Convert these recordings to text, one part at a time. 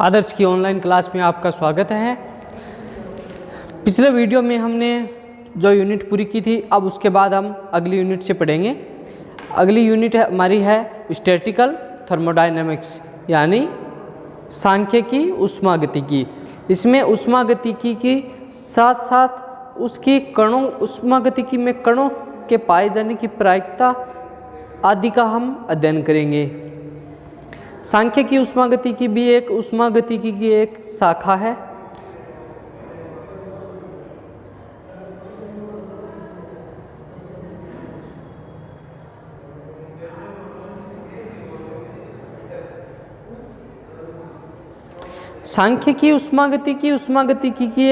आदर्श की online class में आपका स्वागत है। पिछले वीडियो में हमने जो यूनिट पूरी की थी, अब उसके बाद हम अगली यूनिट से पढ़ेंगे। अगली यूनिट हमारी है स्टैटिकल थर्मोडायनेमिक्स, यानी सांख्यिकी ऊष्मागतिकी। इसमें ऊष्मागतिकी के साथ साथ उसकी कणों ऊष्मागतिकी में कणों के पाए जाने की प्रायिकता आदि का हम अध्ययन करेंगे। सांख्यिकी ऊष्मागतिकी भी एक ऊष्मागतिकी की एक शाखा है। सांख्यिकी ऊष्मागतिकी की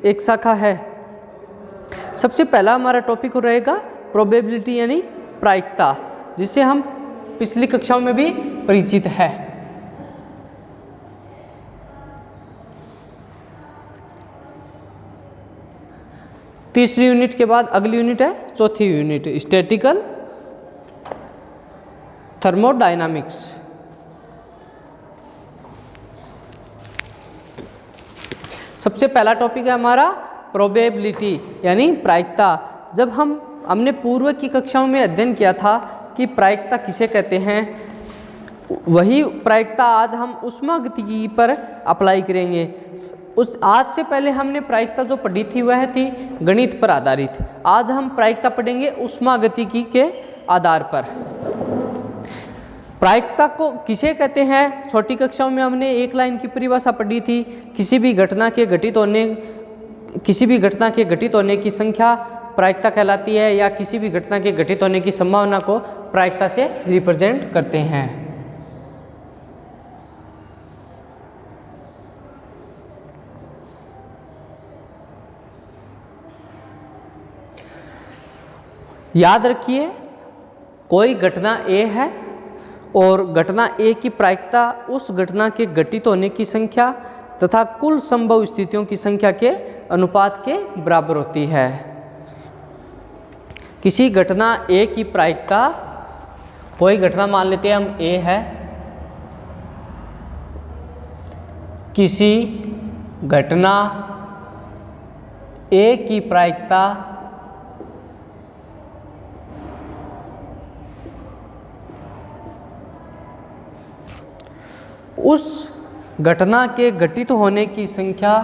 एक शाखा है। सबसे पहला हमारा टॉपिक रहेगा प्रोबेबिलिटी यानी प्रायिकता, जिसे हम पिछली कक्षाओं में भी परिचित है। तीसरी यूनिट के बाद अगली यूनिट है चौथी यूनिट, स्टैटिकल थर्मोडायनामिक्स। सबसे पहला टॉपिक है हमारा प्रोबेबिलिटी यानी प्रायिकता। जब हमने पूर्व की कक्षाओं में अध्ययन किया था कि प्रायिकता किसे कहते हैं, वही प्रायिकता आज हम ऊष्मागतिकी पर अप्लाई करेंगे। आज से पहले हमने प्रायिकता जो पढ़ी थी वह थी गणित पर आधारित। आज हम प्रायिकता पढ़ेंगे ऊष्मागतिकी के आधार पर। प्रायिकता को किसे कहते हैं, छोटी कक्षाओं में हमने एक लाइन की परिभाषा पढ़ी थी। किसी भी घटना के घटित होने की संख्या प्रायिकता कहलाती है, या किसी भी घटना के घटित होने की संभावना को प्रायिकता से रिप्रेजेंट करते हैं। याद रखिए, कोई घटना ए है और घटना ए की प्रायिकता उस घटना के घटित होने की संख्या तथा कुल संभव स्थितियों की संख्या के अनुपात के बराबर होती है। किसी घटना ए की प्रायिकता, कोई घटना मान लेते हैं हम ए है, किसी घटना ए की प्रायिकता उस घटना के घटित होने की संख्या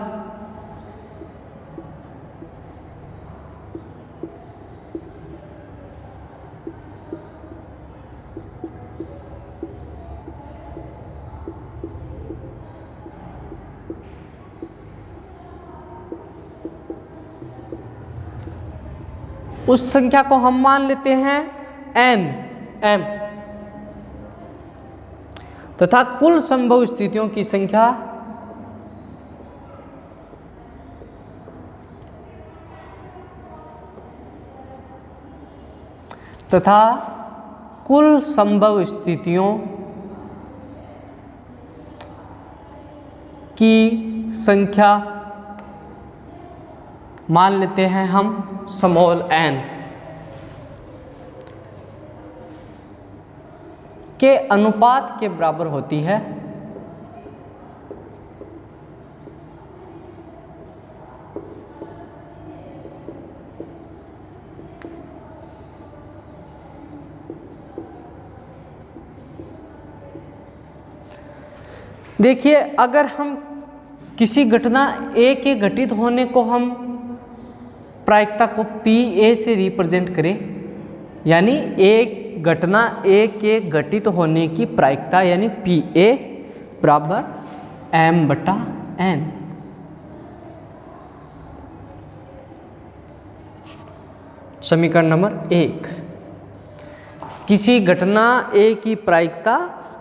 उस संख्या को हम मान लेते हैं एम तथा कुल संभव स्थितियों की संख्या की संख्या मान लेते हैं हम स्मॉल n के अनुपात के बराबर होती है। देखिए, अगर हम किसी घटना ए के घटित होने को हम प्रायिकता को पी ए से रिप्रेजेंट करें, यानी एक घटना ए के घटित होने की प्रायिकता यानी पी ए बराबर m/n। समीकरण नंबर 1, किसी घटना ए की प्रायिकता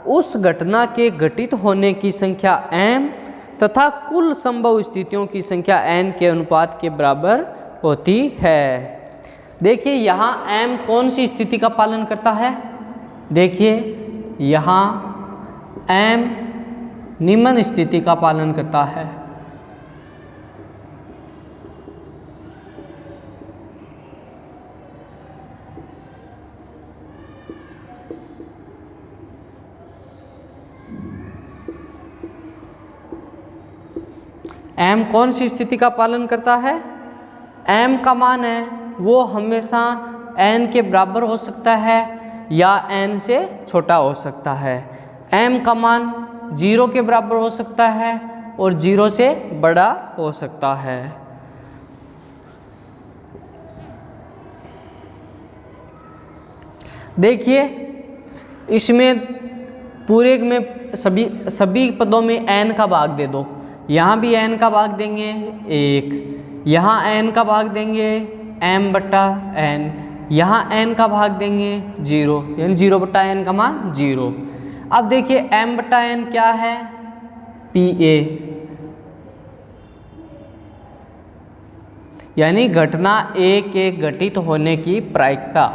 उस घटना के घटित होने की संख्या m तथा कुल संभव स्थितियों की संख्या n के अनुपात के बराबर होती है। देखिए, यहाँ m कौन सी स्थिति का पालन करता है। देखिए, यहाँ m निम्न स्थिति का पालन करता है। m कौन सी स्थिति का पालन करता है? m का मान है वो हमेशा n के बराबर हो सकता है या n से छोटा हो सकता है। m का मान 0 के बराबर हो सकता है और 0 से बड़ा हो सकता है। देखिए इसमें पूरे में सभी पदों में n का भाग दे दो। यहाँ भी n का भाग देंगे 1, यहाँ n का भाग देंगे m/n, यहाँ n का भाग देंगे 0, यानी 0/n का मान 0। अब देखिए m/n क्या है? PA, यानी घटना A के घटित होने की प्रायिकता।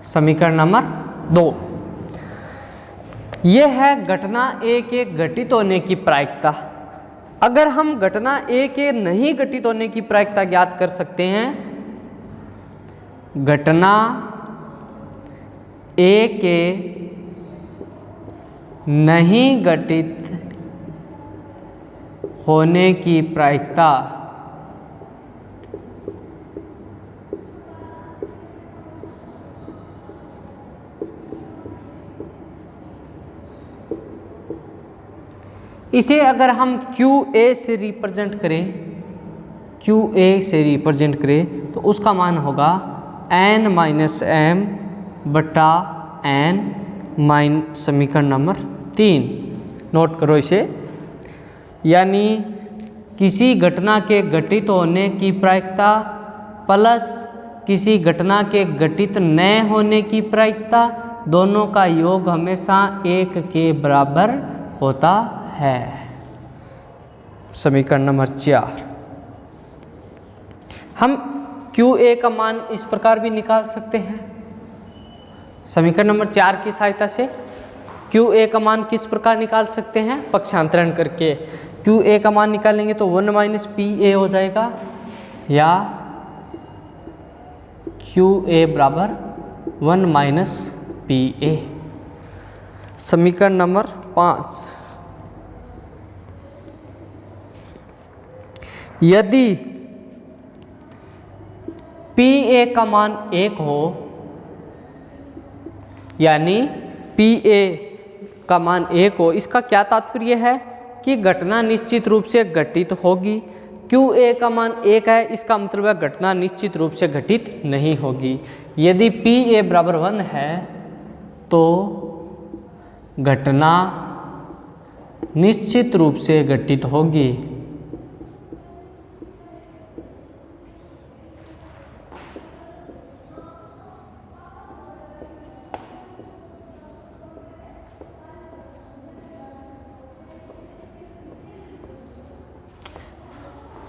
समीकरण नंबर 2, यह है घटना A के घटित होने की प्रायिकता। अगर हम घटना A के नहीं घटित होने की प्रायिकता ज्ञात कर सकते हैं, घटना A के नहीं घटित होने की प्रायिकता इसे अगर हम QA से रिप्रेजेंट करें, तो उसका मान होगा n-m/n समीकरण नंबर 3। नोट करो इसे, यानी किसी घटना के घटित होने की प्रायिकता प्लस किसी घटना के घटित न होने की प्रायिकता, दोनों का योग हमेशा 1 के बराबर होता है। समीकरण नंबर 4, हम QA का मान इस प्रकार भी निकाल सकते हैं। समीकरण नंबर 4 की सहायता से QA का मान किस प्रकार निकाल सकते हैं? पक्षांतरण करके QA का मान निकालेंगे तो 1 - PA हो जाएगा, या QA बराबर 1 - PA। समीकरण नंबर 5, यदि PA का मान 1 हो, यानी PA का मान 1 हो, इसका क्या तात्पर्य है कि घटना निश्चित रूप से घटित होगी। QA का मान 1 है, इसका मतलब है घटना निश्चित रूप से घटित नहीं होगी। यदि PA बराबर 1 है तो घटना निश्चित रूप से घटित होगी।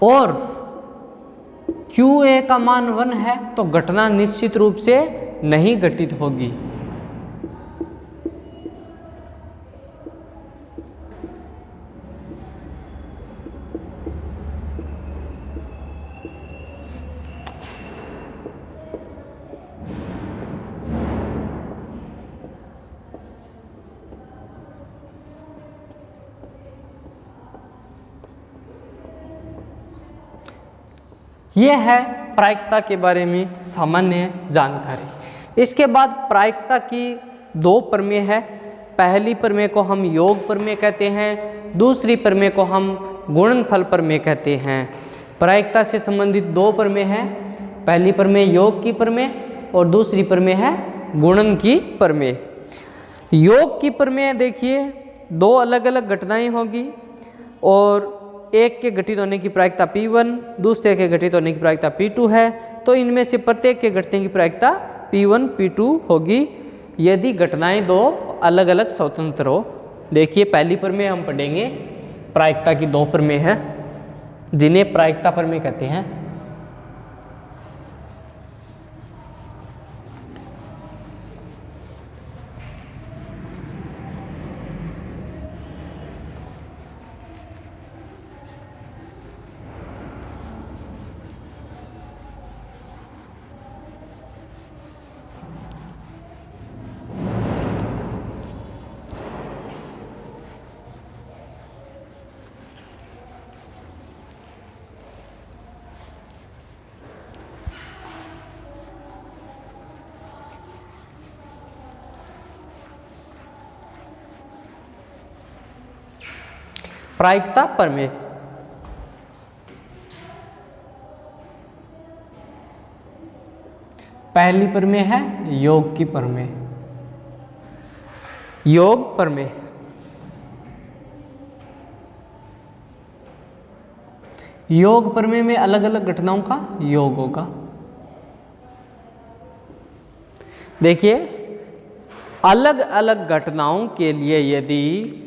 और QA का मान 1 है तो घटना निश्चित रूप से नहीं घटित होगी। यह है प्रायिकता के बारे में सामान्य जानकारी। इसके बाद प्रायिकता की 2 प्रमेय है। पहली प्रमेय को हम योग प्रमेय कहते हैं, दूसरी प्रमेय को हम गुणनफल प्रमेय कहते हैं। प्रायिकता से संबंधित 2 प्रमेय हैं। पहली प्रमेय योग की प्रमेय और दूसरी प्रमेय है गुणन की प्रमेय। योग की प्रमेय देखिए 2 अलग अलग घटनाएं होगी और एक के घटित होने की प्रायिकता P1, दूसरे के घटित होने की प्रायिकता P2 है। तो इनमें से प्रत्येक के घटने की प्रायिकता P1, P2 होगी यदि घटनाएं 2 अलग अलग स्वतंत्र हो। देखिए पहली प्रमेय हम पढ़ेंगे, प्रायिकता की 2 प्रमेय हैं जिन्हें प्रायिकता प्रमेय कहते हैं। प्रायिकता प्रमेय। पहली प्रमेय है योग की प्रमेय। योग प्रमेय। योग प्रमेय में अलग अलग घटनाओं का योग होगा। देखिए, अलग अलग घटनाओं के लिए यदि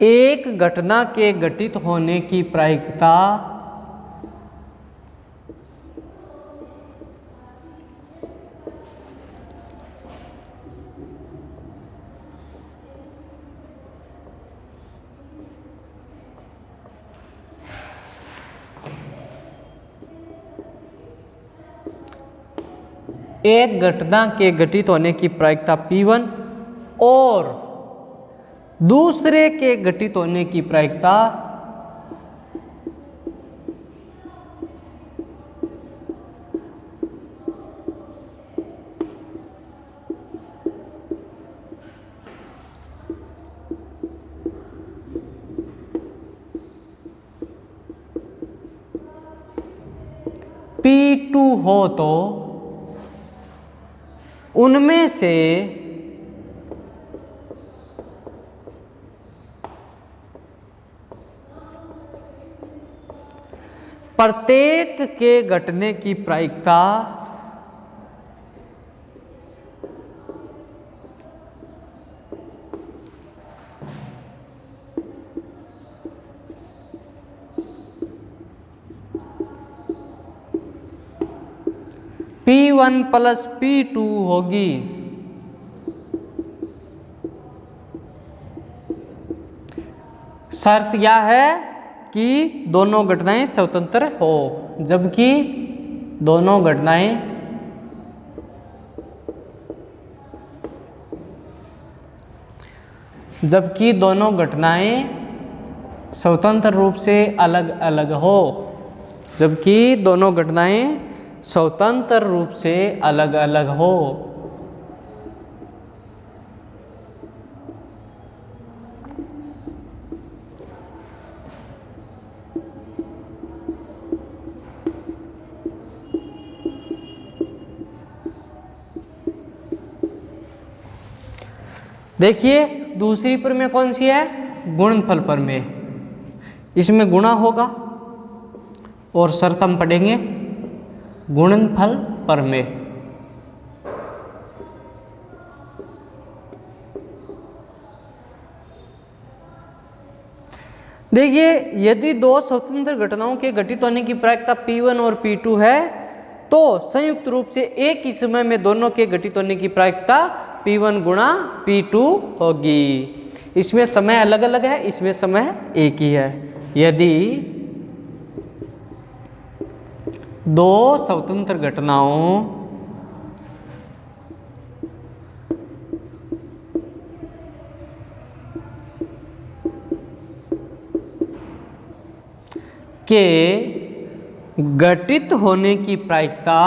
एक घटना के घटित होने की प्रायिकता एक घटना के घटित होने की प्रायिकता P1 और दूसरे के घटित होने की प्रायिकता P2 हो तो उनमें से प्रत्येक के घटने की प्रायिकता P1 प्लस P2 होगी। शर्त क्या है कि दोनों घटनाएं स्वतंत्र हो, जबकि दोनों घटनाएं स्वतंत्र रूप से अलग अलग हो, जबकि दोनों घटनाएं स्वतंत्र रूप से अलग अलग हो। देखिए, दूसरी प्रमेय कौन सी है? गुणनफल प्रमेय। इसमें गुणा होगा और शर्त हम पढ़ेंगे गुणनफल प्रमेय। देखिए, यदि दो स्वतंत्र घटनाओं के घटित होने की प्रायिकता P1 और P2 है तो संयुक्त रूप से एक ही समय में दोनों के घटित होने की प्रायिकता P1 गुणा P2 होगी। इसमें समय अलग अलग है, इसमें समय एक ही है। यदि दो स्वतंत्र घटनाओं के घटित होने की प्रायिकता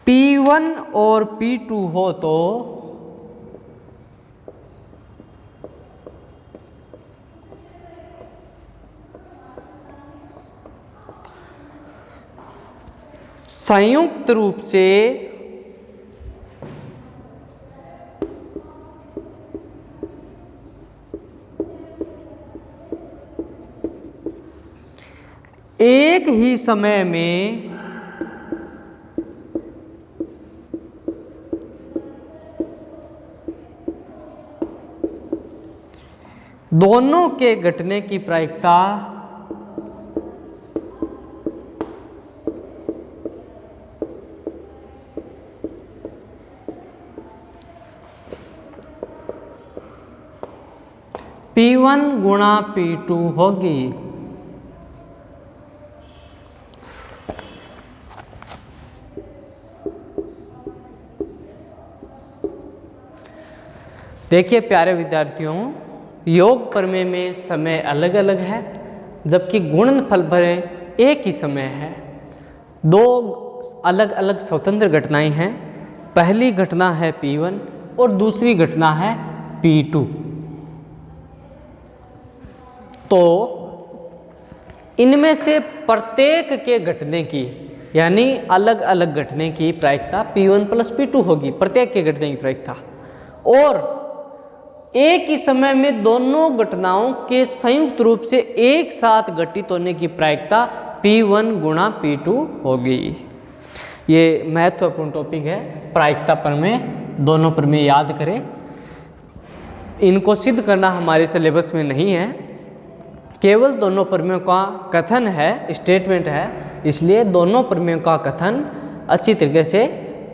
P1 और P2 हो तो संयुक्त रूप से एक ही समय में दोनों के घटने की प्रायिकता P1 गुणा P2 होगी। देखिए प्यारे विद्यार्थियों, योग प्रमेय में समय अलग अलग है, जबकि गुणनफल पर एक ही समय है। दो अलग अलग स्वतंत्र घटनाएं हैं। पहली घटना है P1 और दूसरी घटना है P2। तो इनमें से प्रत्येक के घटने की, यानी अलग अलग घटने की प्रायिकता P1 प्लस P2 होगी, प्रत्येक के घटने की प्रायिकता। और एक ही समय में दोनों घटनाओं के संयुक्त रूप से एक साथ घटित होने की प्रायिकता P1 गुणा P2 होगी। ये महत्वपूर्ण टॉपिक है, प्रायिकता प्रमेय। दोनों प्रमेय याद करें। इनको सिद्ध करना हमारे सिलेबस में नहीं है, केवल दोनों प्रमेयों का कथन है, स्टेटमेंट है, इसलिए दोनों प्रमेयों का कथन अच्छी तरीके से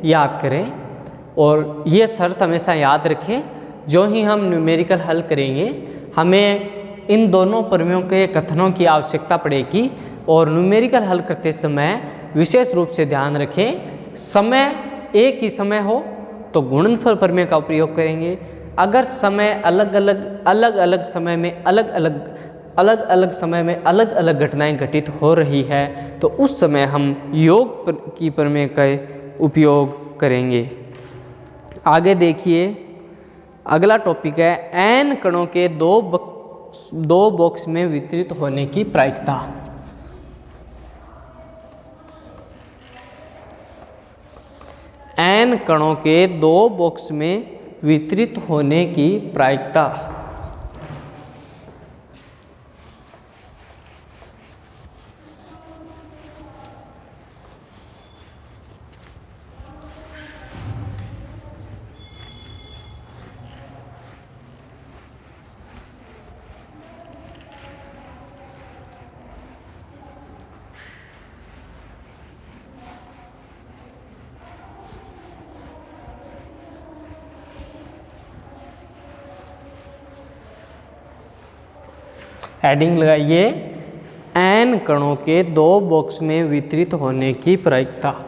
याद करें। और ये शर्त हमेशा याद रखें, जो ही हम न्यूमेरिकल हल करेंगे हमें इन दोनों प्रमेयों के कथनों की आवश्यकता पड़ेगी। और न्यूमेरिकल हल करते समय विशेष रूप से ध्यान रखें, समय एक ही समय हो तो गुणनफल प्रमेय का उपयोग करेंगे। अगर समय अलग अलग समय में अलग अलग समय में अलग अलग घटनाएं घटित हो रही है तो उस समय हम योग की प्रमेय का उपयोग करेंगे। आगे देखिए, अगला टॉपिक है n कणों के दो बॉक्स में वितरित होने की प्रायिकता। n कणों के दो बॉक्स में वितरित होने की प्रायिकता। हेडिंग लगाइए, n कणों के दो बॉक्स में वितरित होने की प्रायिकता।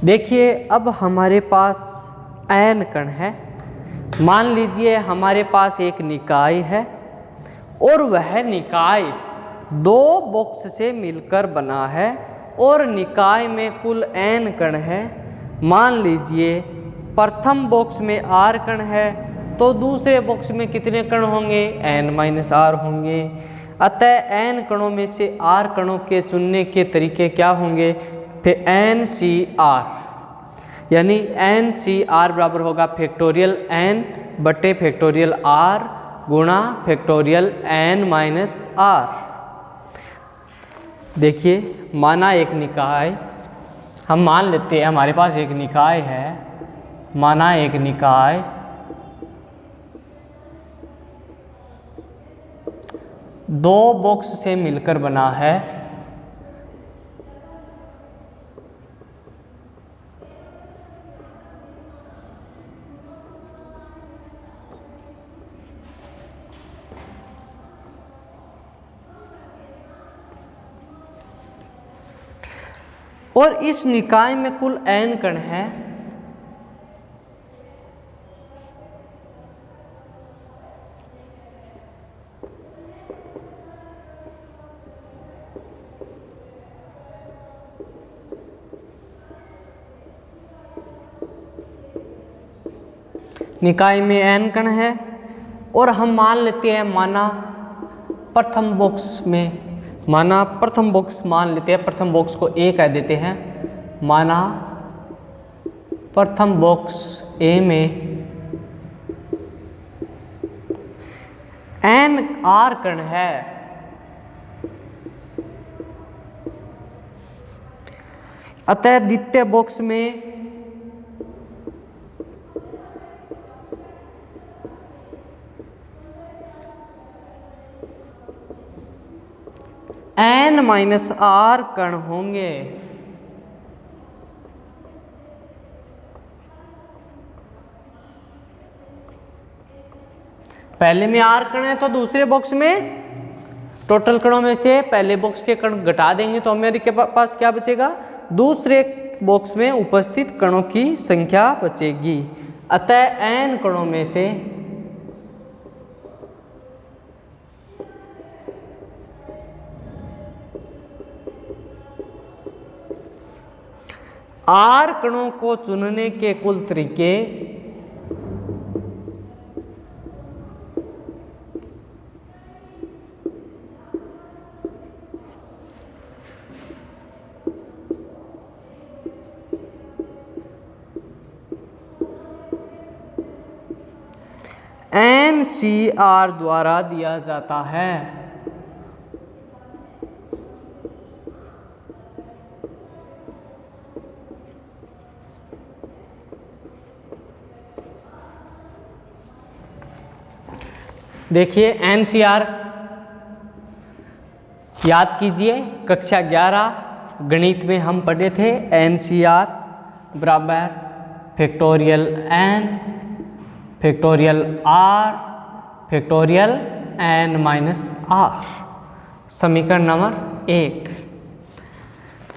देखिए, अब हमारे पास n कण है। मान लीजिए हमारे पास एक निकाय है और वह निकाय दो बॉक्स से मिलकर बना है और निकाय में कुल n कण है। मान लीजिए प्रथम बॉक्स में r कण है तो दूसरे बॉक्स में कितने कण होंगे? n-r होंगे। अतः n कणों में से r कणों के चुनने के तरीके क्या होंगे? फिर NCR, यानी NCR बराबर होगा फैक्टोरियल n बटे फैक्टोरियल r गुणा फैक्टोरियल n-r। देखिए, माना एक निकाय, हम मान लेते हैं हमारे पास एक निकाय है। माना एक निकाय दो बॉक्स से मिलकर बना है। और इस निकाय में कुल n कण है। निकाय में n कण है और हम मान लेते हैं, माना प्रथम बॉक्स में माना प्रथम बॉक्स मान लेते हैं, प्रथम बॉक्स को ए कह देते हैं। माना प्रथम बॉक्स ए में n r कण है, अतः द्वितीय बॉक्स में n-r कण होंगे। पहले में r कण है तो दूसरे बॉक्स में टोटल कणों में से पहले बॉक्स के कण घटा देंगे तो हमारे के पास क्या बचेगा, दूसरे बॉक्स में उपस्थित कणों की संख्या बचेगी। अतः n कणों में से r कणों को चुनने के कुल तरीके NCR द्वारा दिया जाता है। देखिए NCR याद कीजिए, कक्षा 11 गणित में हम पढ़े थे। NCR बराबर factorial n factorial r factorial n-r। समीकरण नंबर 1।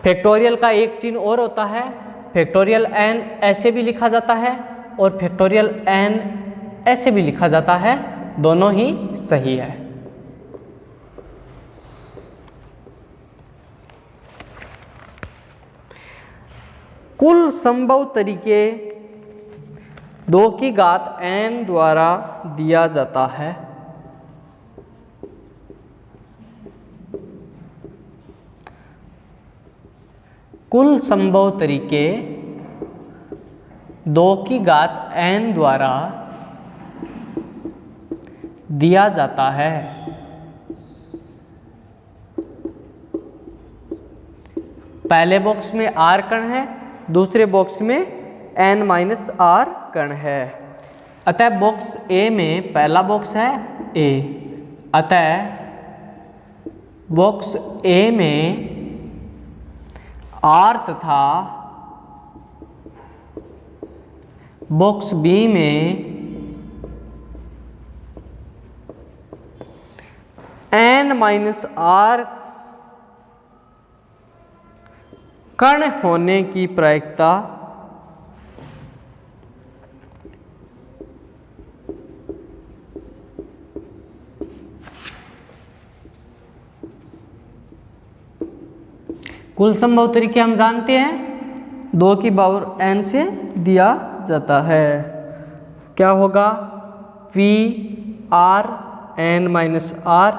फैक्टोरियल का एक चिन्ह और होता है, फैक्टोरियल n ऐसे भी लिखा जाता है और फैक्टोरियल n ऐसे भी लिखा जाता है, दोनों ही सही है। कुल संभव तरीके 2 की घात n द्वारा दिया जाता है। कुल संभव तरीके 2 की घात n द्वारा दिया जाता है। पहले बॉक्स में r कण है, दूसरे बॉक्स में n-r कण है। अतः बॉक्स A में पहला बॉक्स है A, अतः बॉक्स A में r तथा बॉक्स B में n-r कण होने की प्रायिकता कुल संभव तरीके हम जानते हैं, 2 की पावर n से दिया जाता है। क्या होगा, P r n-r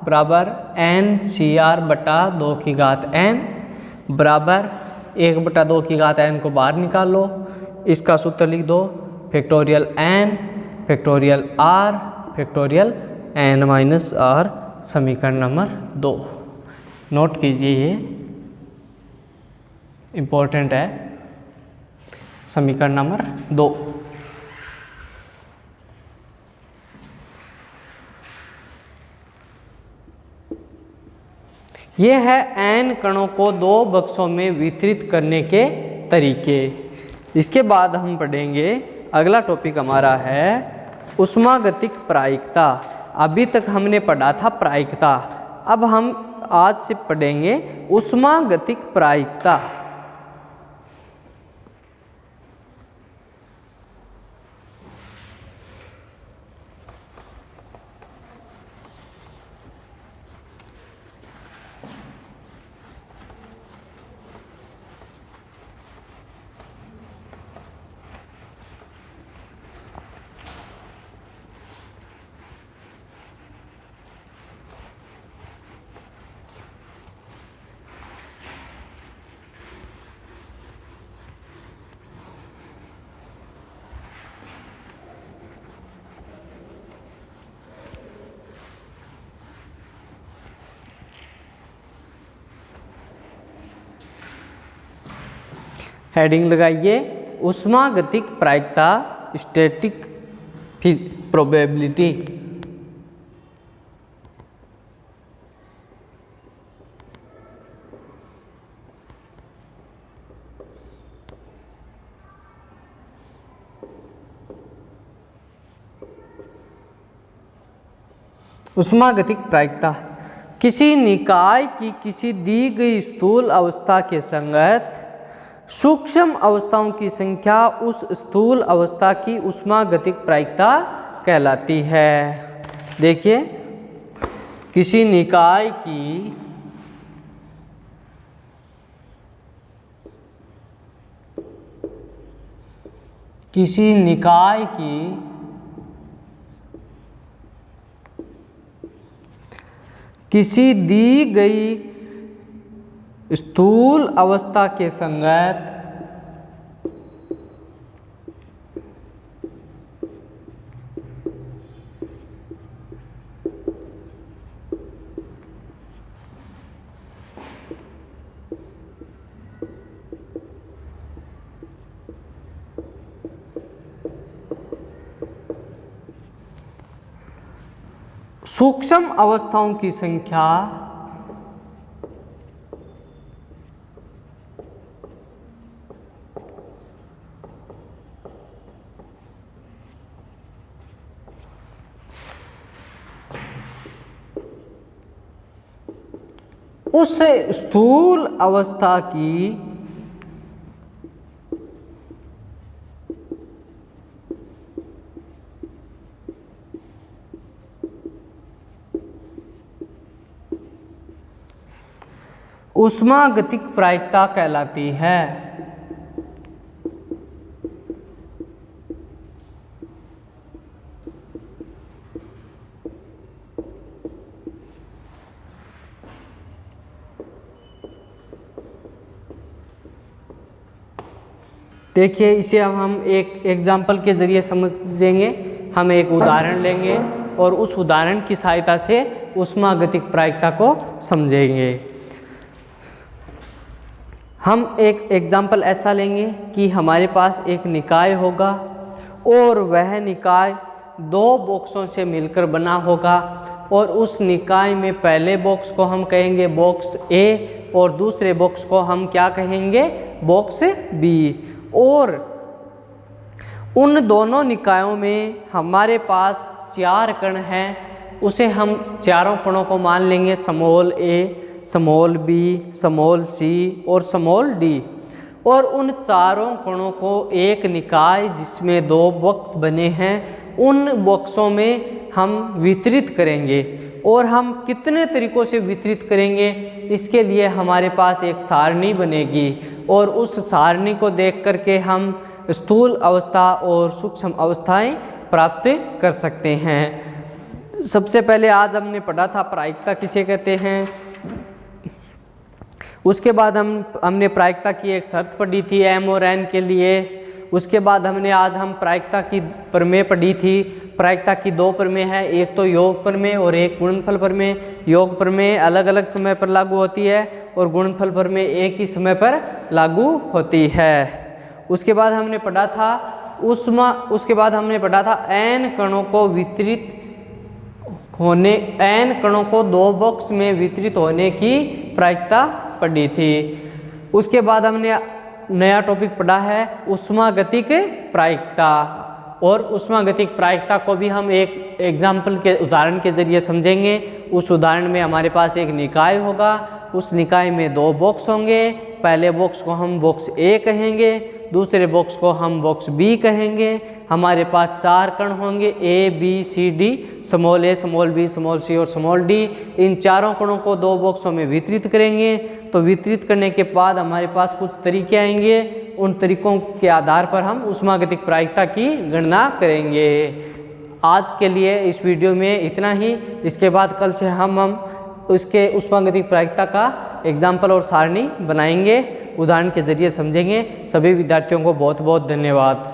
बराबर NCR बटा 2 की घात n बराबर 1 बटा 2 की घात n को बाहर निकाल लो, इसका सूत्र लिख दो, factorial n factorial r factorial n-r। समीकरण नंबर 2 नोट कीजिए, ये इम्पोर्टेंट है। समीकरण नंबर 2। ये है n कणों को 2 बक्सों में वितरित करने के तरीके। इसके बाद हम पढ़ेंगे, अगला टॉपिक हमारा है ऊष्मागतिक प्रायिकता। अभी तक हमने पढ़ा था प्रायिकता, अब हम आज से पढ़ेंगे ऊष्मागतिक प्रायिकता। हेडिंग लगाइए ऊष्मागतिक प्रायिकता, स्टैटिक प्रोबेबिलिटी। ऊष्मागतिक प्रायिकता किसी निकाय की किसी दी गई स्थूल अवस्था के संगत सूक्ष्म अवस्थाओं की संख्या उस स्थूल अवस्था की ऊष्मागतिक प्रायिकता कहलाती है। देखिए, किसी निकाय की किसी दी गई स्थूल अवस्था के संगत सूक्ष्म अवस्थाओं की संख्या उस स्थूल अवस्था की ऊष्मागतिक प्रायिकता कहलाती है। देखिए, इसे हम एक एग्जाम्पल के ज़रिए समझेंगे। हम एक उदाहरण लेंगे और उस उदाहरण की सहायता से ऊष्मागतिक प्रायिकता को समझेंगे। हम एक एग्जाम्पल ऐसा लेंगे कि हमारे पास एक निकाय होगा और वह निकाय दो बॉक्सों से मिलकर बना होगा और उस निकाय में पहले बॉक्स को हम कहेंगे बॉक्स ए और दूसरे बॉक्स को हम क्या कहेंगे, बॉक्स बी। और उन दोनों निकायों में हमारे पास 4 कण हैं, उसे हम चारों कणों को मान लेंगे small A, small B, small C और स्मॉल डी। और उन चारों कणों को एक निकाय जिसमें 2 बॉक्स बने हैं उन बॉक्सों में हम वितरित करेंगे। और हम कितने तरीकों से वितरित करेंगे, इसके लिए हमारे पास एक सारणी बनेगी और उस सारणी को देख करके हम स्थूल अवस्था और सूक्ष्म अवस्थाएं प्राप्त कर सकते हैं। सबसे पहले आज हमने पढ़ा था प्रायिकता किसे कहते हैं। उसके बाद हमने प्रायिकता की एक शर्त पढ़ी थी एम और एन के लिए। उसके बाद आज हम प्रायिकता की प्रमेय पढ़ी थी। प्रायिकता की 2 प्रमेय है, एक तो योग प्रमेय और एक गुणनफल प्रमेय। योग प्रमेय अलग अलग समय पर लागू होती है और गुणनफल प्रमेय एक ही समय पर लागू होती है। उसके बाद हमने पढ़ा था एन कणों को वितरित होने, एन कणों को 2 बॉक्स में वितरित होने की प्रायिकता पढ़ी थी। उसके बाद हमने नया टॉपिक पढ़ा है ऊष्मागतिक प्रायिकता। और ऊष्मागतिक प्रायिकता को भी हम एक एग्जाम्पल के उदाहरण के ज़रिए समझेंगे। उस उदाहरण में हमारे पास एक निकाय होगा, उस निकाय में 2 बॉक्स होंगे। पहले बॉक्स को हम बॉक्स ए कहेंगे, दूसरे बॉक्स को हम बॉक्स बी कहेंगे। हमारे पास 4 कण होंगे A B C D, small A, small B, small C और स्मॉल डी। इन चारों कणों को 2 बॉक्सों में वितरित करेंगे। तो वितरित करने के बाद हमारे पास कुछ तरीके आएंगे, उन तरीकों के आधार पर हम ऊष्मागतिक प्रायिकता की गणना करेंगे। आज के लिए इस वीडियो में इतना ही। इसके बाद कल से हम उसके ऊष्मागतिक प्रायिकता का एग्जाम्पल और सारणी बनाएंगे, उदाहरण के ज़रिए समझेंगे। सभी विद्यार्थियों को बहुत बहुत धन्यवाद।